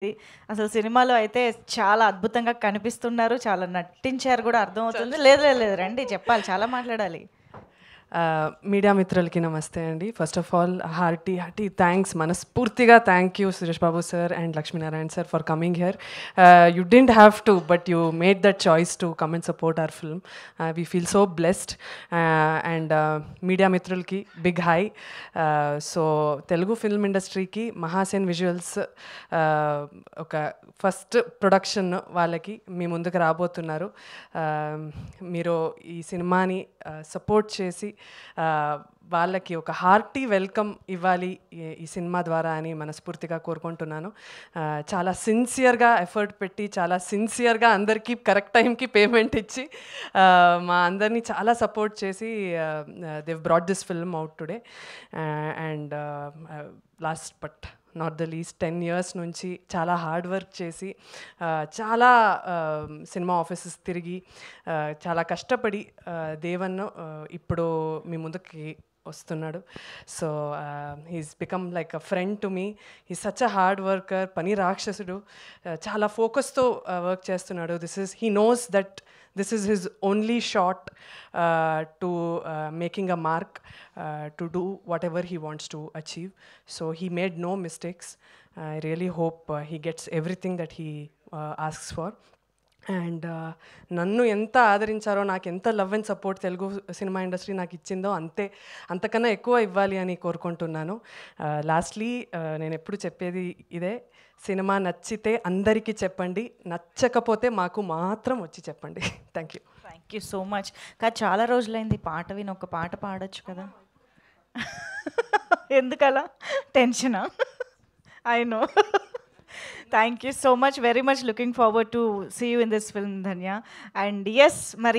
అసలు సినిమాలో అయితే చాలా అద్భుతంగా కనిపిస్తున్నారు. చాలా నటించారు కూడా అర్థమవుతుంది. లేదు లేదు లేదు రండి చెప్పాలి. చాలా మాట్లాడాలి. మీడియా మిత్రులకి నమస్తే అండి. First of all hearty thanks, మనస్ఫూర్తిగా thank you Suresh Babu sir and Lakshminarayana sir for coming here. You didn't have to, but you made that choice to come and support our film. We feel so blessed. And media మిత్రులకి big hi. So Telugu film ఇండస్ట్రీకి Mahasen visuals ఒక first production వాళ్ళకి మీ ముందుకు రాబోతున్నారు. మీరు ఈ సినిమాని సపోర్ట్ చేసి వాళ్ళకి ఒక హార్టీ వెల్కమ్ ఇవ్వాలి ఈ సినిమా ద్వారా అని మనస్ఫూర్తిగా కోరుకుంటున్నాను. చాలా సిన్సియర్గా ఎఫర్ట్ పెట్టి చాలా సిన్సియర్గా అందరికీ కరెక్ట్ టైంకి పేమెంట్ ఇచ్చి మా అందరినీ చాలా సపోర్ట్ చేసి దేవ్ brought this film out today. And last but not the least 10 years నుంచి చాలా హార్డ్ వర్క్ చేసి చాలా సినిమా ఆఫీసెస్ తిరిగి చాలా కష్టపడి దేవన్ ఇప్పుడు మీ ముందుకి వస్తున్నాడు. So he's become like a friend to me. He's such a hard worker, పని రాక్షసుడు. చాలా ఫోకస్తో వర్క్ చేస్తున్నాడు. He knows that this is his only shot to making a mark, to do whatever he wants to achieve. So he made no mistakes. I really hope he gets everything that he asks for. And నన్ను ఎంత ఆదరించారో, నాకు ఎంత love and support Telugu cinema industry నాకు ఇచ్చిందో అంతకన్నా ఎక్కువ ఇవ్వాలి అని కోరుకుంటున్నాను. లాస్ట్లీ నేను ఎప్పుడు చెప్పేది ఇదే, సినిమా నచ్చితే అందరికీ చెప్పండి, నచ్చకపోతే మాకు మాత్రం వచ్చి చెప్పండి. Thank you so much. కానీ చాలా రోజులైంది పాట విని, ఒక పాట పాడొచ్చు కదా. ఎందుకలా టెన్షనా? I know. Thank you so much. Very much looking forward to see you in this film, Dhanya. And yes, Marie.